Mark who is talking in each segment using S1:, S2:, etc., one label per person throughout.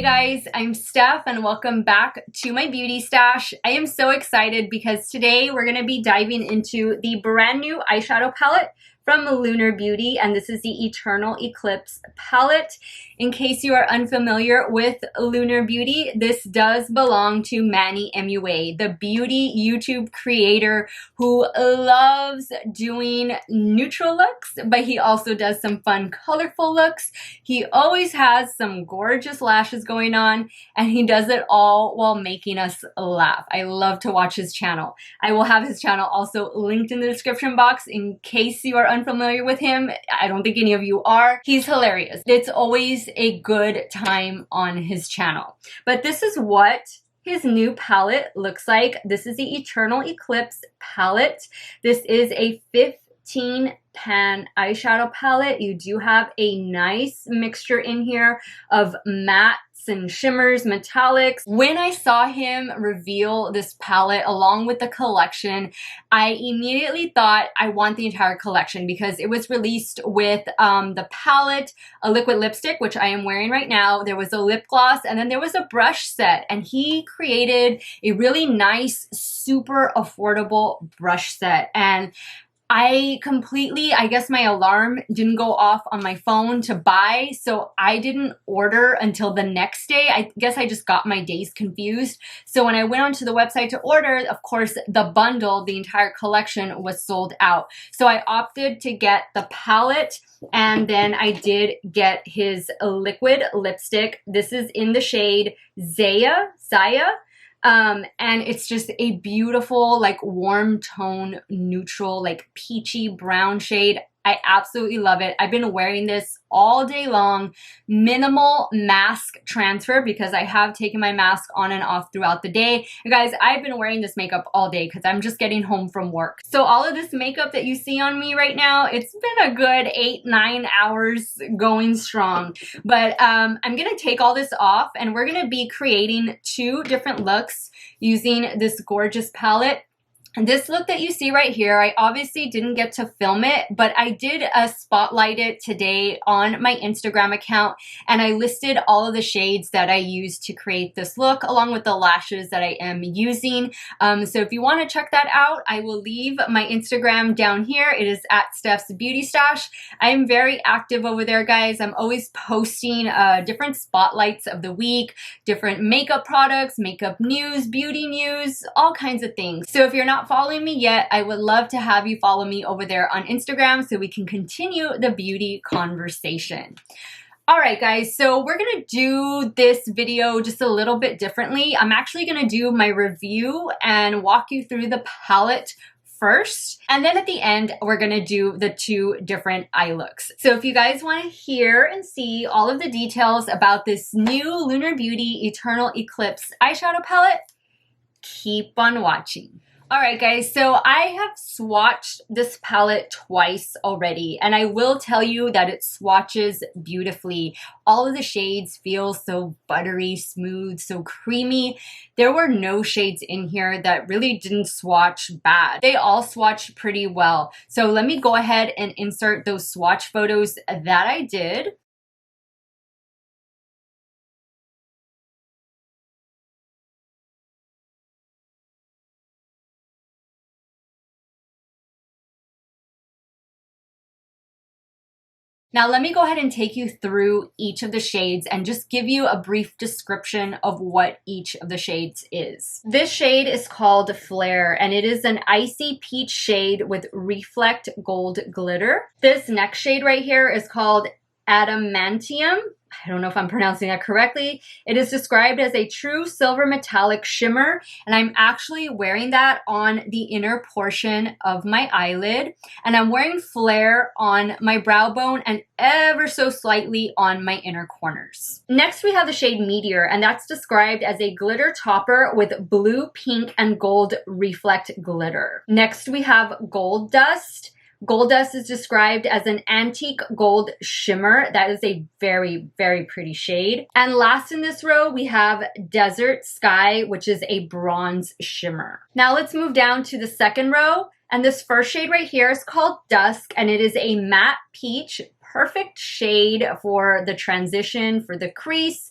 S1: guys, I'm Steph and welcome back to my beauty stash. I am so excited because today we're going to be diving into the brand new eyeshadow palette from Lunar Beauty, and this is the Eternal Eclipse palette. In case you are unfamiliar with Lunar Beauty, this does belong to Manny MUA, the beauty YouTube creator who loves doing neutral looks, but he also does some fun, colorful looks. He always has some gorgeous lashes going on, and he does it all while making us laugh. I love to watch his channel. I will have his channel also linked in the description box in case you are unfamiliar with him. I don't think any of you are. He's hilarious. It's always a good time on his channel. But this is what his new palette looks like. This is the Eternal Eclipse palette. This is a 15 pan eyeshadow palette. You do have a nice mixture in here of mattes and shimmers, metallics. When I saw him reveal this palette along with the collection, I immediately thought I want the entire collection because it was released with the palette, a liquid lipstick, which I am wearing right now. There was a lip gloss, and then there was a brush set, and he created a really nice, super affordable brush set. And I guess my alarm didn't go off on my phone to buy, so I didn't order until the next day. I guess I just got my days confused. So when I went onto the website to order, of course, the bundle, the entire collection was sold out. So I opted to get the palette, and then I did get his liquid lipstick. This is in the shade Zaya. And it's just a beautiful, like, warm tone, neutral, like peachy brown shade. I absolutely love it. I've been wearing this all day long. Minimal mask transfer because I have taken my mask on and off throughout the day. You guys, I've been wearing this makeup all day because I'm just getting home from work. So all of this makeup that you see on me right now, it's been a good 8-9 hours going strong. But I'm gonna take all this off and we're gonna be creating 2 different looks using this gorgeous palette. And this look that you see right here, I obviously didn't get to film it, but I did spotlight it today on my Instagram account, and I listed all of the shades that I used to create this look, along with the lashes that I am using. So if you want to check that out, I will leave my Instagram down here. It is at Steff's Beauty Stash. I am very active over there, guys. I'm always posting different spotlights of the week, different makeup products, makeup news, beauty news, all kinds of things. So if you're not following me yet, I would love to have you follow me over there on Instagram so we can continue the beauty conversation. All right, guys, so we're gonna do this video just a little bit differently. I'm actually gonna do my review and walk you through the palette first, and then at the end we're gonna do the 2 different eye looks. So if you guys want to hear and see all of the details about this new Lunar Beauty Eternal Eclipse eyeshadow palette, keep on watching. All right, guys, so I have swatched this palette twice already, and I will tell you that it swatches beautifully. All of the shades feel so buttery, smooth, so creamy. There were no shades in here that really didn't swatch bad. They all swatched pretty well. So let me go ahead and insert those swatch photos that I did. Now let me go ahead and take you through each of the shades and just give you a brief description of what each of the shades is. This shade is called Flare, and it is an icy peach shade with reflect gold glitter. This next shade right here is called Adamantium. I don't know if I'm pronouncing that correctly. It is described as a true silver metallic shimmer, and I'm actually wearing that on the inner portion of my eyelid, and I'm wearing Flare on my brow bone and ever so slightly on my inner corners. Next, we have the shade Meteor, and that's described as a glitter topper with blue, pink, and gold reflect glitter. Next, we have Gold Dust. Gold Dust is described as an antique gold shimmer. That is a very, very pretty shade. And last in this row, we have Desert Sky, which is a bronze shimmer. Now let's move down to the second row. And this first shade right here is called Dusk, and it is a matte peach, perfect shade for the transition, for the crease.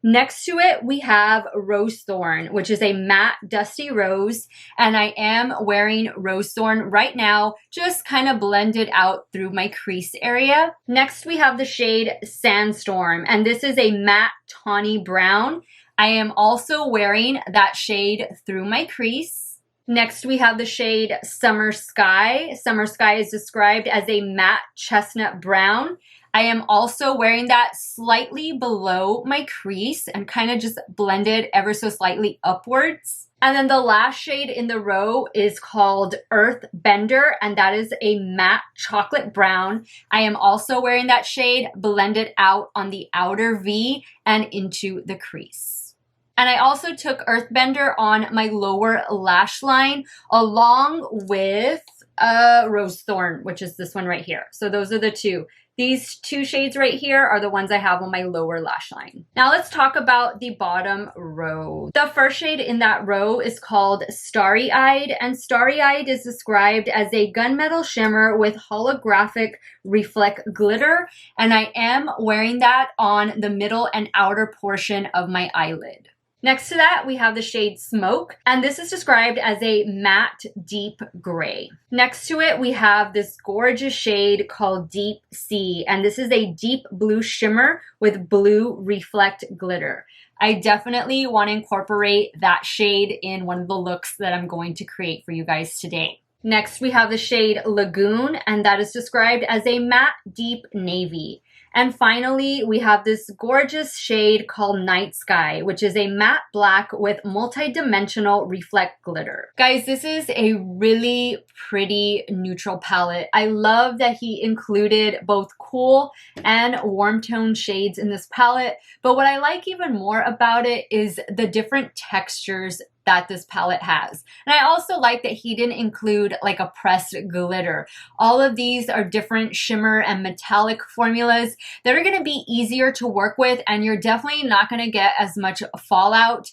S1: Next to it, we have Rose Thorn, which is a matte dusty rose, and I am wearing Rose Thorn right now, just kind of blended out through my crease area. Next, we have the shade Sandstorm, and this is a matte tawny brown. I am also wearing that shade through my crease. Next, we have the shade Summer Sky. Summer Sky is described as a matte chestnut brown. I am also wearing that slightly below my crease and kind of just blended ever so slightly upwards. And then the last shade in the row is called Earth Bender, and that is a matte chocolate brown. I am also wearing that shade blended out on the outer V and into the crease. And I also took Earthbender on my lower lash line along with Rose Thorn, which is this one right here. So those are the two. These two shades right here are the ones I have on my lower lash line. Now let's talk about the bottom row. The first shade in that row is called Starry Eyed, and Starry Eyed is described as a gunmetal shimmer with holographic reflect glitter, and I am wearing that on the middle and outer portion of my eyelid. Next to that, we have the shade Smoke, and this is described as a matte deep gray. Next to it, we have this gorgeous shade called Deep Sea, and this is a deep blue shimmer with blue reflect glitter. I definitely want to incorporate that shade in one of the looks that I'm going to create for you guys today. Next, we have the shade Lagoon, and that is described as a matte deep navy. And finally, we have this gorgeous shade called Night Sky, which is a matte black with multi-dimensional reflect glitter. Guys, this is a really pretty neutral palette. I love that he included both cool and warm tone shades in this palette. But what I like even more about it is the different textures that this palette has. And I also like that he didn't include like a pressed glitter. All of these are different shimmer and metallic formulas that are going to be easier to work with, and you're definitely not going to get as much fallout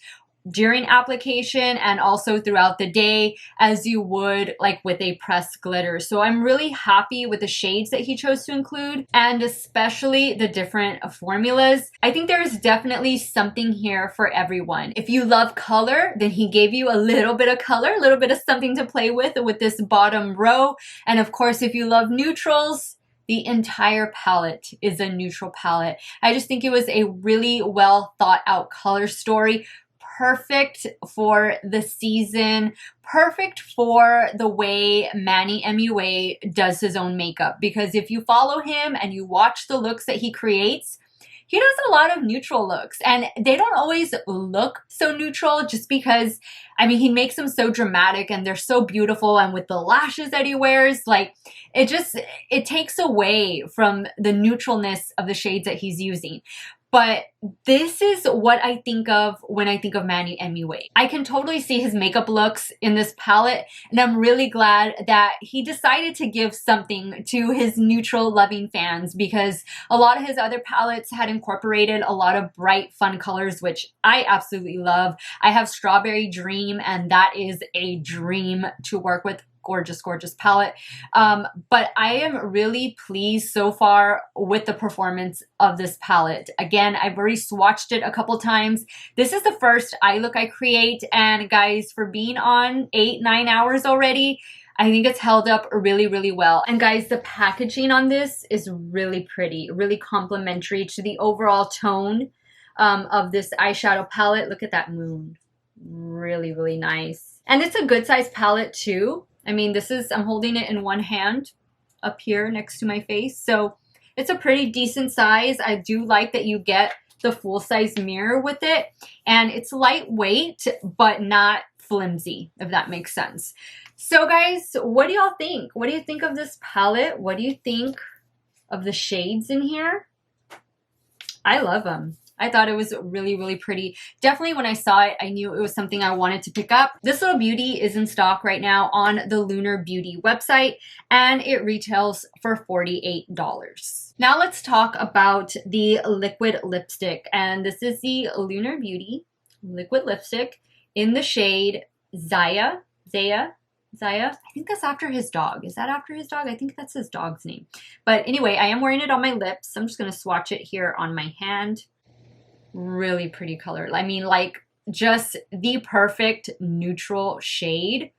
S1: during application and also throughout the day as you would like with a pressed glitter. So I'm really happy with the shades that he chose to include, and especially the different formulas. I think there's definitely something here for everyone. If you love color, then he gave you a little bit of color, a little bit of something to play with this bottom row. And of course, if you love neutrals, the entire palette is a neutral palette. I just think it was a really well thought out color story. Perfect for the season, perfect for the way Manny MUA does his own makeup. Because if you follow him and you watch the looks that he creates, he does a lot of neutral looks, and they don't always look so neutral just because, I mean, he makes them so dramatic and they're so beautiful, and with the lashes that he wears, like, it takes away from the neutralness of the shades that he's using. But this is what I think of when I think of Manny MUA. I can totally see his makeup looks in this palette, and I'm really glad that he decided to give something to his neutral loving fans, because a lot of his other palettes had incorporated a lot of bright, fun colors, which I absolutely love. I have Strawberry Dream, and that is a dream to work with. Gorgeous, gorgeous palette. But I am really pleased so far with the performance of this palette. Again, I've already swatched it a couple times. This is the first eye look I create, and guys, for being on 8-9 hours already, I think it's held up really, really well. And guys, the packaging on this is really pretty, really complimentary to the overall tone of this eyeshadow palette. Look at that moon. Really, really nice. And it's a good size palette too. I mean, I'm holding it in one hand up here next to my face. So it's a pretty decent size. I do like that you get the full size mirror with it. And it's lightweight, but not flimsy, if that makes sense. So guys, what do y'all think? What do you think of this palette? What do you think of the shades in here? I love them. I thought it was really, really pretty. Definitely when I saw it, I knew it was something I wanted to pick up. This little beauty is in stock right now on the Lunar Beauty website, and it retails for $48. Now let's talk about the liquid lipstick. And this is the Lunar Beauty liquid lipstick in the shade Zaya. I think that's after his dog. Is that after his dog? I think that's his dog's name. But anyway, I am wearing it on my lips. I'm just going to swatch it here on my hand. Really pretty color. I mean, like, just the perfect neutral shade.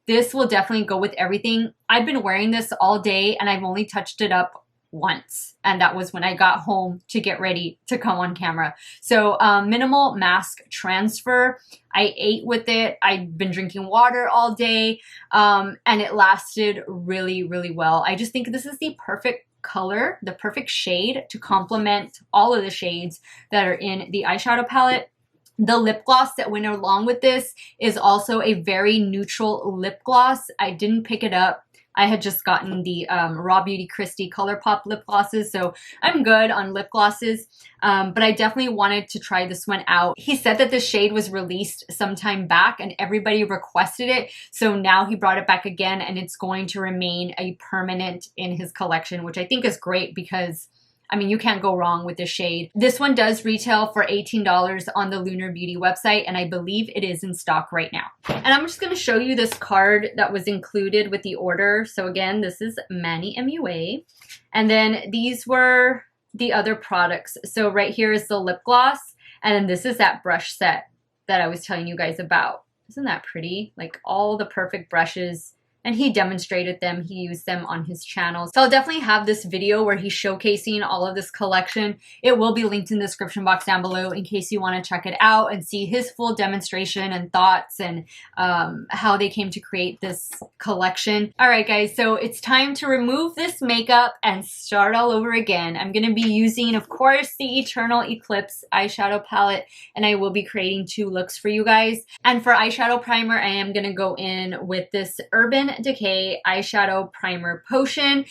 S1: This will definitely go with everything. I've been wearing this all day and I've only touched it up once, and that was when I got home to get ready to come on camera. So minimal mask transfer. I ate with it. I've been drinking water all day, and it lasted really, really well. I just think this is the perfect color, the perfect shade to complement all of the shades that are in the eyeshadow palette. The lip gloss that went along with this is also a very neutral lip gloss. I didn't pick it up. I had just gotten the Raw Beauty Christie ColourPop lip glosses, so I'm good on lip glosses, but I definitely wanted to try this one out. He said that the shade was released some time back and everybody requested it, so now he brought it back again and it's going to remain a permanent in his collection, which I think is great because I mean, you can't go wrong with this shade. This one does retail for $18 on the Lunar Beauty website, and I believe it is in stock right now. And I'm just gonna show you this card that was included with the order. So again, this is Manny MUA. And then these were the other products. So right here is the lip gloss, and then this is that brush set that I was telling you guys about. Isn't that pretty? Like all the perfect brushes. And he demonstrated them, he used them on his channel. So I'll definitely have this video where he's showcasing all of this collection. It will be linked in the description box down below in case you want to check it out and see his full demonstration and thoughts and how they came to create this collection. All right, guys, so it's time to remove this makeup and start all over again. I'm going to be using, of course, the Eternal Eclipse eyeshadow palette, and I will be creating 2 looks for you guys. And for eyeshadow primer, I am going to go in with this Urban Decay eyeshadow primer potion.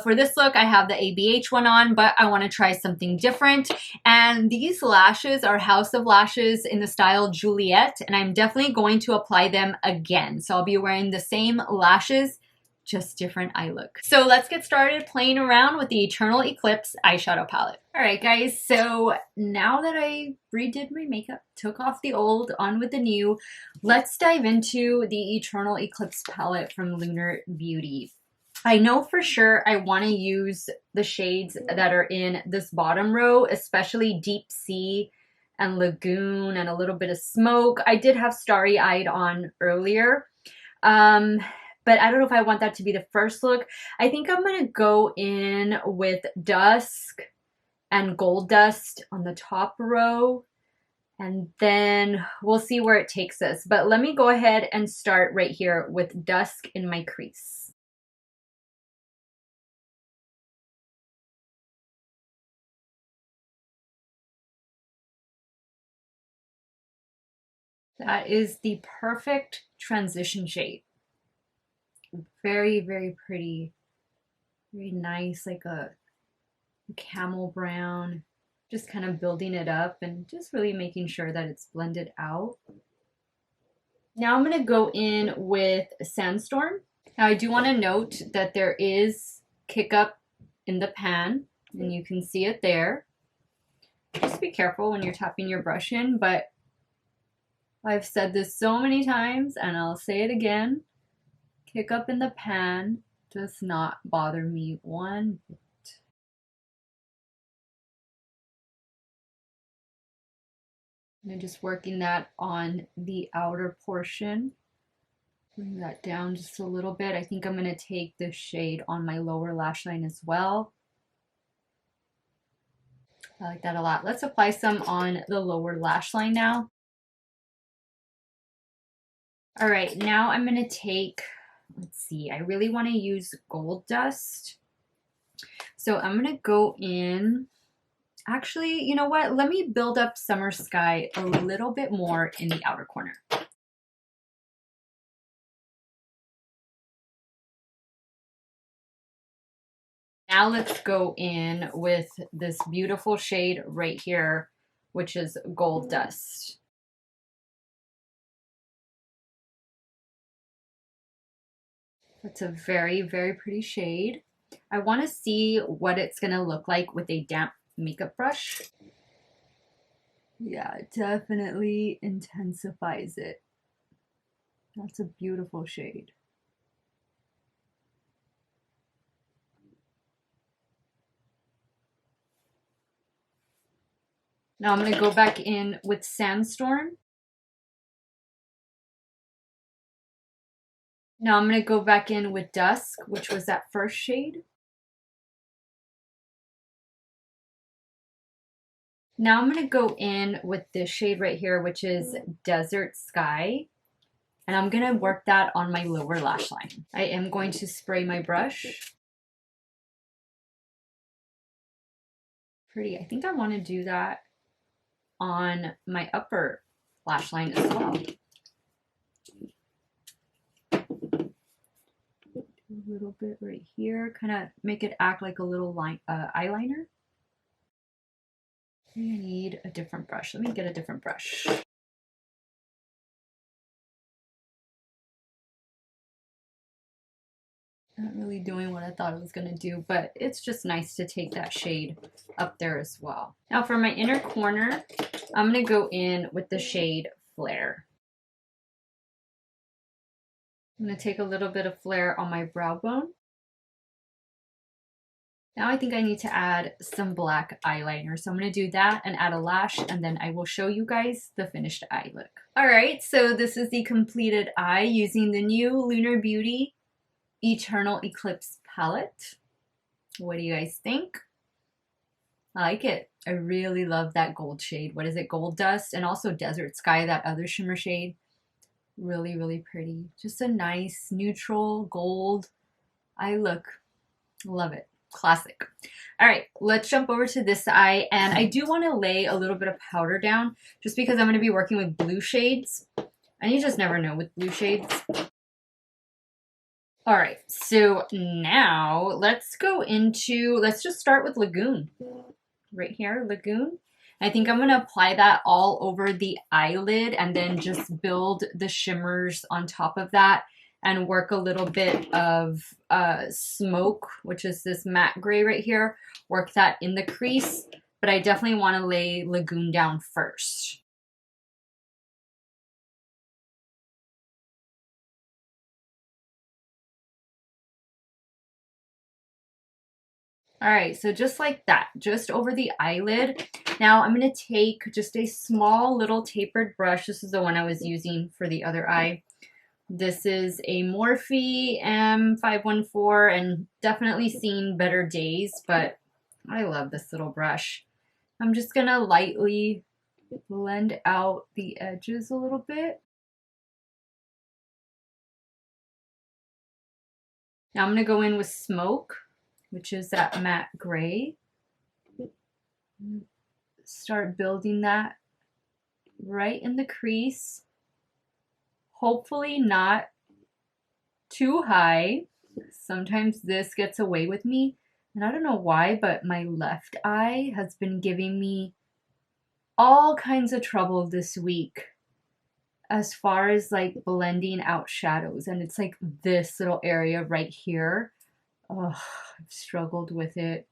S1: For this look, I have the ABH one on, but I want to try something different. And these lashes are House of Lashes in the style Juliette, and I'm definitely going to apply them again. So I'll be wearing the same lashes, just different eye look. So let's get started playing around with the Eternal Eclipse eyeshadow palette. All right, guys, so now that I redid my makeup, took off the old, on with the new, let's dive into the Eternal Eclipse palette from Lunar Beauty. I know for sure I want to use the shades that are in this bottom row, especially Deep Sea and Lagoon and a little bit of Smoke. I did have Starry Eyed on earlier. But I don't know if I want that to be the first look. I think I'm going to go in with Dusk and Gold Dust on the top row. And then we'll see where it takes us. But let me go ahead and start right here with Dusk in my crease. That is the perfect transition shade. Very, very pretty. Very nice, like a camel brown. Just kind of building it up and just really making sure that it's blended out. Now I'm going to go in with Sandstorm. Now I do want to note that there is kick up in the pan, and you can see it there. Just be careful when you're tapping your brush in, but I've said this so many times and I'll say it again. Kick up in the pan does not bother me one bit. And just working that on the outer portion. Bring that down just a little bit. I think I'm going to take this shade on my lower lash line as well. I like that a lot. Let's apply some on the lower lash line now. All right, now I'm going to take, let's see, I really want to use Gold Dust. So I'm going to go in. Actually, you know what? Let me build up Summer Sky a little bit more in the outer corner. Now let's go in with this beautiful shade right here, which is Gold Dust. It's a very, very pretty shade. I want to see what it's going to look like with a damp makeup brush. Yeah, it definitely intensifies it. That's a beautiful shade. Now I'm going to go back in with Sandstorm. Now I'm going to go back in with Dusk, which was that first shade. Now I'm going to go in with this shade right here, which is Desert Sky. And I'm going to work that on my lower lash line. I am going to spray my brush. Pretty. I think I want to do that on my upper lash line as well. A little bit right here, kind of make it act like a little line, eyeliner. I need a different brush. Let me get a different brush. Not really doing what I thought it was going to do, but it's just nice to take that shade up there as well. Now for my inner corner, I'm going to go in with the shade Flare. I'm going to take a little bit of Flare on my brow bone. Now I think I need to add some black eyeliner. So I'm going to do that and add a lash, and then I will show you guys the finished eye look. All right, so this is the completed eye using the new Lunar Beauty Eternal Eclipse palette. What do you guys think? I like it. I really love that gold shade. What is it? Gold Dust, and also Desert Sky, that other shimmer shade. Really, really pretty. Just a nice neutral gold eye look. Love it. Classic. All right, let's jump over to this eye, and I do want to lay a little bit of powder down just because I'm going to be working with blue shades, and you just never know with blue shades. All right, so now let's just start with Lagoon. Right here, Lagoon. I think I'm going to apply that all over the eyelid and then just build the shimmers on top of that and work a little bit of Smoke, which is this matte gray right here. Work that in the crease, but I definitely want to lay Lagoon down first. All right, so just like that, just over the eyelid. Now I'm going to take just a small little tapered brush. This is the one I was using for the other eye. This is a Morphe M514, and definitely seen better days, but I love this little brush. I'm just going to lightly blend out the edges a little bit. Now I'm going to go in with Smoke, which is that matte gray. Start building that right in the crease. Hopefully not too high. Sometimes this gets away with me, and I don't know why, but my left eye has been giving me all kinds of trouble this week as far as like blending out shadows, and it's like this little area right here. Oh, I've struggled with it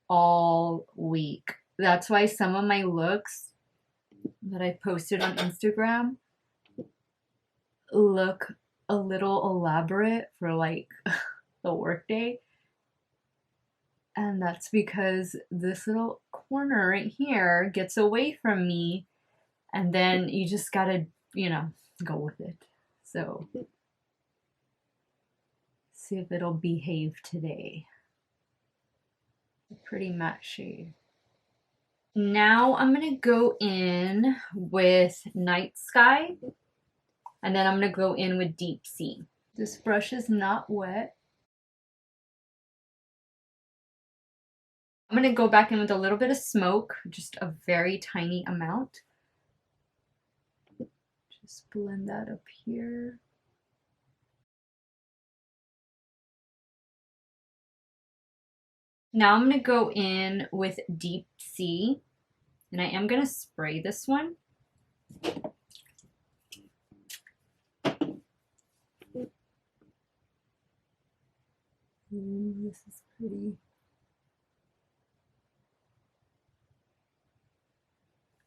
S1: all week. That's why some of my looks that I posted on Instagram look a little elaborate for like the workday. And that's because this little corner right here gets away from me, and then you just gotta, you know, go with it. So see if it'll behave today. A pretty matte shade. Now I'm gonna go in with Night Sky, and then I'm gonna go in with Deep Sea. This brush is not wet. I'm gonna go back in with a little bit of Smoke, just a very tiny amount. Just blend that up here. Now I'm going to go in with Deep Sea, and I am going to spray this one. Ooh, this is pretty.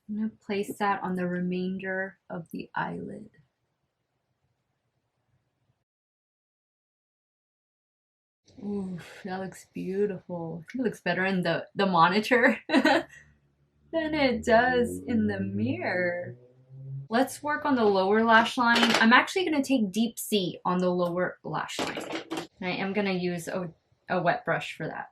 S1: I'm going to place that on the remainder of the eyelid. Ooh, that looks beautiful. It looks better in the monitor. than it does in the mirror. Let's work on the lower lash line. I'm actually going to take Deep C on the lower lash line. And I am going to use a wet brush for that.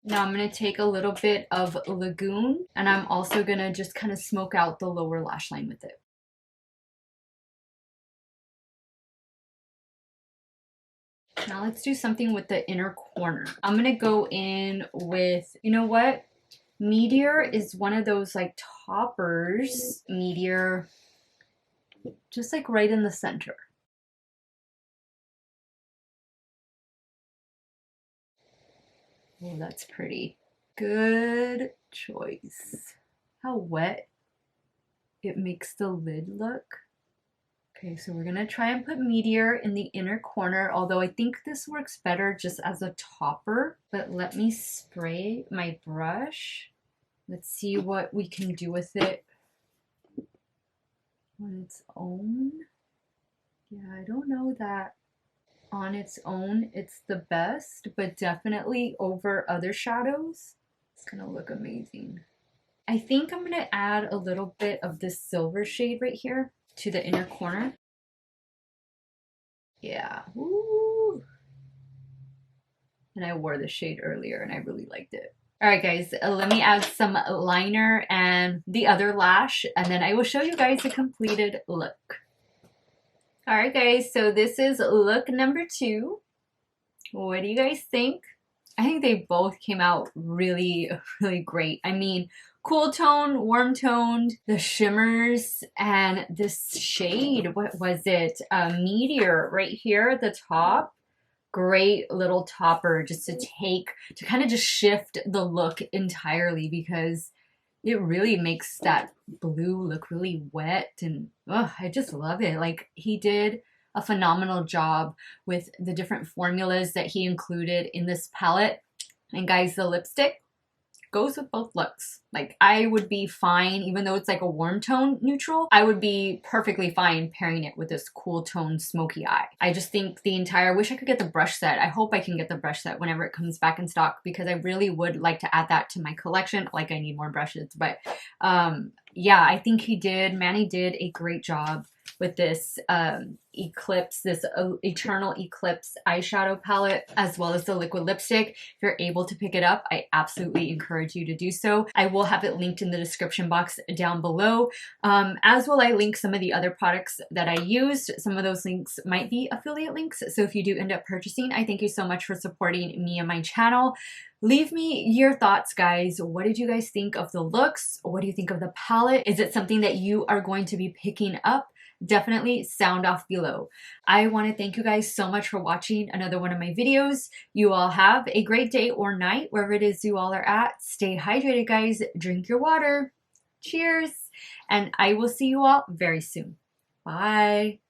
S1: Now I'm going to take a little bit of Lagoon, and I'm also going to just kind of smoke out the lower lash line with it. Now let's do something with the inner corner. I'm going to go in with, you know what? Meteor is one of those like toppers. Meteor, just like right in the center. Oh, that's pretty. Good choice. How wet it makes the lid look. Okay, so we're gonna try and put Meteor in the inner corner, although I think this works better just as a topper. But let me spray my brush. Let's see what we can do with it on its own. Yeah, I don't know that on its own it's the best, but definitely over other shadows, it's gonna look amazing. I think I'm gonna add a little bit of this silver shade right here to the inner corner. Yeah. Ooh. And I wore the shade earlier and I really liked it. All right, guys, let me add some liner and the other lash, and then I will show you guys the completed look. All right, guys, so this is look number 2. What do you guys think? I think they both came out really, really great. I mean, cool tone, warm toned, the shimmers, and this shade, what was it? Meteor right here at the top. Great little topper just to kind of just shift the look entirely, because it really makes that blue look really wet, and I just love it. Like, he did a phenomenal job with the different formulas that he included in this palette. And guys, the lipstick goes with both looks. Like, I would be fine, even though it's like a warm tone neutral, I would be perfectly fine pairing it with this cool tone smoky eye. I just think I wish I could get the brush set. I hope I can get the brush set whenever it comes back in stock, because I really would like to add that to my collection. Like, I need more brushes, but yeah, I think Manny did a great job with this Eclipse, this Eternal Eclipse eyeshadow palette, as well as the liquid lipstick. If you're able to pick it up, I absolutely encourage you to do so. I will have it linked in the description box down below, as will I link some of the other products that I used. Some of those links might be affiliate links, so if you do end up purchasing, I thank you so much for supporting me and my channel. Leave me your thoughts, guys. What did you guys think of the looks? What do you think of the palette? Is it something that you are going to be picking up? Definitely sound off below. I want to thank you guys so much for watching another one of my videos. You all have a great day or night, wherever it is you all are at. Stay hydrated, guys. Drink your water. Cheers. And I will see you all very soon. Bye.